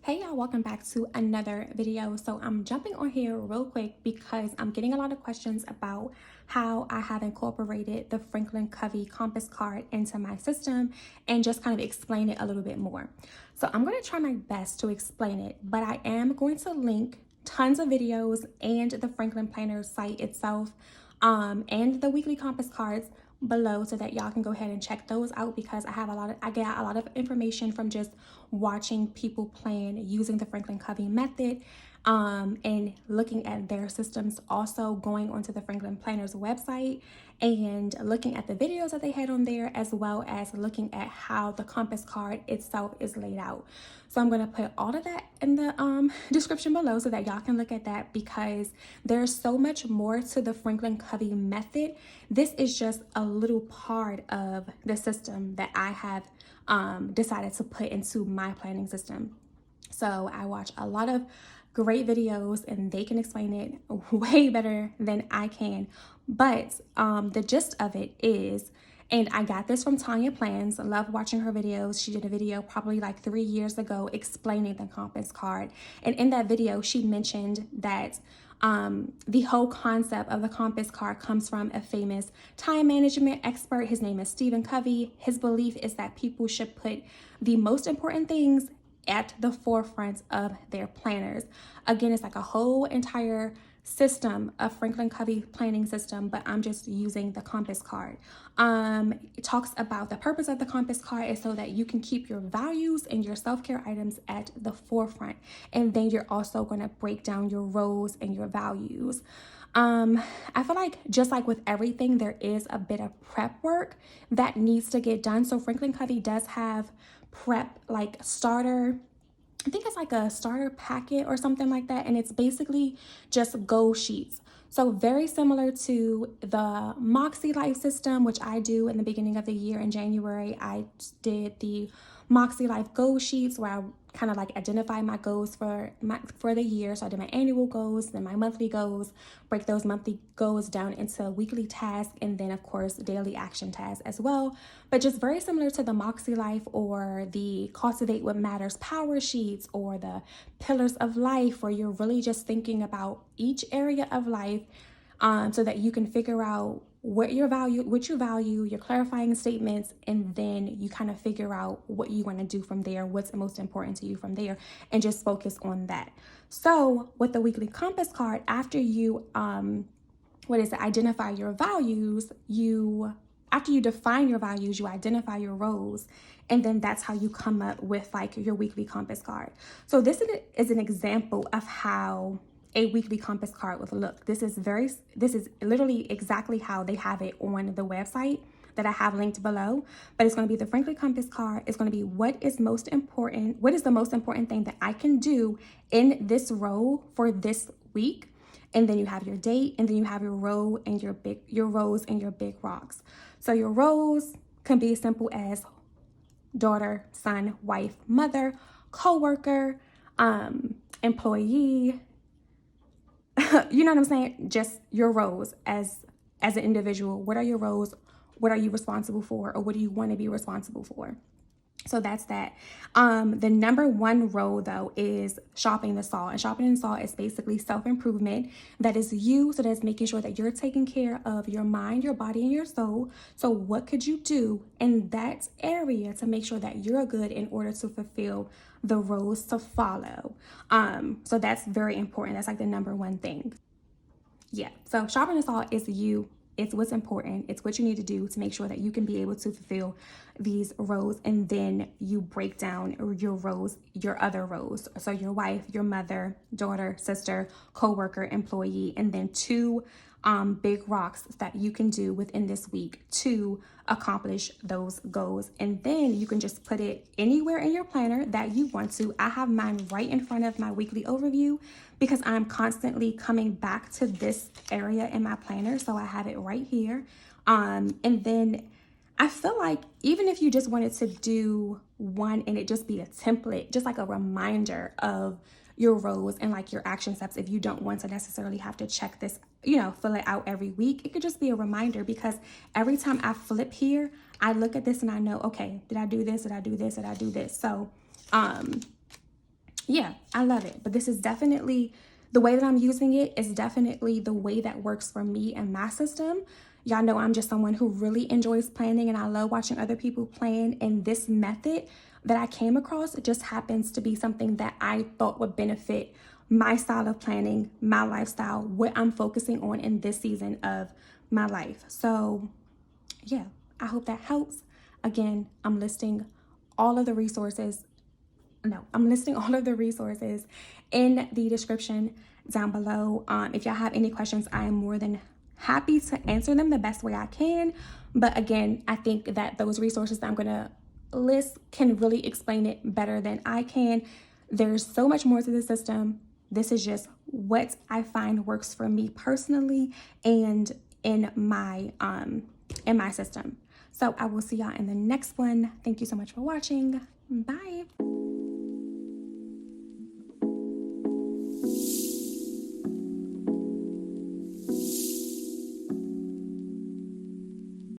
Hey y'all, welcome back to another video. So I'm jumping on here real quick because I'm getting a lot of questions about how I have incorporated the Franklin Covey compass card into my system and just kind of explain it a little bit more. So I'm going to try my best to explain it, but I am going to link tons of videos and the Franklin Planner site itself and the weekly compass cards below so that y'all can go ahead and check those out, because I get a lot of information from just watching people plan using the Franklin Covey method and looking at their systems, also going onto the Franklin Planner's website and looking at the videos that they had on there, as well as looking at how the compass card itself is laid out. So I'm going to put all of that in the description below so that y'all can look at that, because there's so much more to the Franklin Covey method. This is just a little part of the system that I have decided to put into my planning system. So I watch a lot of great videos and they can explain it way better than I can. But the gist of it is, and I got this from Tanya Plans. I love watching her videos. She did a video probably like 3 years ago explaining the compass card. And in that video, she mentioned that the whole concept of the compass card comes from a famous time management expert. His name is Stephen Covey. His belief is that people should put the most important things at the forefront of their planners. Again, it's like a whole entire system of Franklin Covey planning system, but I'm just using the compass card. It talks about the purpose of the compass card is so that you can keep your values and your self-care items at the forefront. And then you're also going to break down your roles and your values. I feel like just like with everything, there is a bit of prep work that needs to get done. So Franklin Covey does have prep, like starter, I think it's like a starter packet or something like that. And it's basically just goal sheets. So very similar to the makselife system, which I do in the beginning of the year in January. I did the makselife goal sheets where I kind of like identify my goals for the year. So I did my annual goals, then my monthly goals, break those monthly goals down into weekly tasks, and then of course daily action tasks as well. But just very similar to the makselife or the cultivate what matters power sheets or the pillars of life, where you're really just thinking about each area of life so that you can figure out what you value, your clarifying statements, and then you kind of figure out what you want to do from there, what's most important to you from there, and just focus on that. So with the weekly compass card, after you identify your values, after you define your values, you identify your roles, and then that's how you come up with like your weekly compass card. So this is an example of how a weekly compass card would look. This is literally exactly how they have it on the website that I have linked below. But it's going to be the Franklin compass card. It's going to be what is the most important thing that I can do in this role for this week. And then you have your date, and then you have your role and your roles and your big rocks. So your roles can be as simple as daughter, son, wife, mother, co-worker, employee. You know what I'm saying? Just your roles as an individual. What are your roles? What are you responsible for? Or what do you want to be responsible for? So that's that. The number one role though is shopping the saw. And shopping the saw is basically self-improvement. That is you. So that's making sure that you're taking care of your mind, your body, and your soul. So what could you do in that area to make sure that you're good in order to fulfill the roles to follow? So that's very important. That's like the number one thing. Yeah. So shopping the saw is you. It's what's important. It's what you need to do to make sure that you can be able to fulfill these roles. And then you break down your roles, your other roles. So your wife, your mother, daughter, sister, co-worker, employee, and then two big rocks that you can do within this week to accomplish those goals. And then you can just put it anywhere in your planner that you want to. I have mine right in front of my weekly overview because I'm constantly coming back to this area in my planner. So I have it right here. And then I feel like even if you just wanted to do one and it just be a template, just like a reminder of your roles and like your action steps, if you don't want to necessarily have to check this, fill it out every week, it could just be a reminder, because every time I flip here, I look at this and I know, okay, did I do this? Did I do this? Did I do this? So yeah, I love it. But this is definitely the way that I'm using it is definitely the way that works for me and my system. Y'all know I'm just someone who really enjoys planning and I love watching other people plan. And this method that I came across just happens to be something that I thought would benefit my style of planning, my lifestyle, what I'm focusing on in this season of my life. So yeah, I hope that helps. Again, I'm listing all of the resources. No, I'm listing all of the resources in the description down below. If y'all have any questions, I am more than happy to answer them the best way I can. But again, I think that those resources that I'm going to list can really explain it better than I can. There's so much more to the system. This is just what I find works for me personally and in my system. So I will see y'all in the next one. Thank you so much for watching. Bye.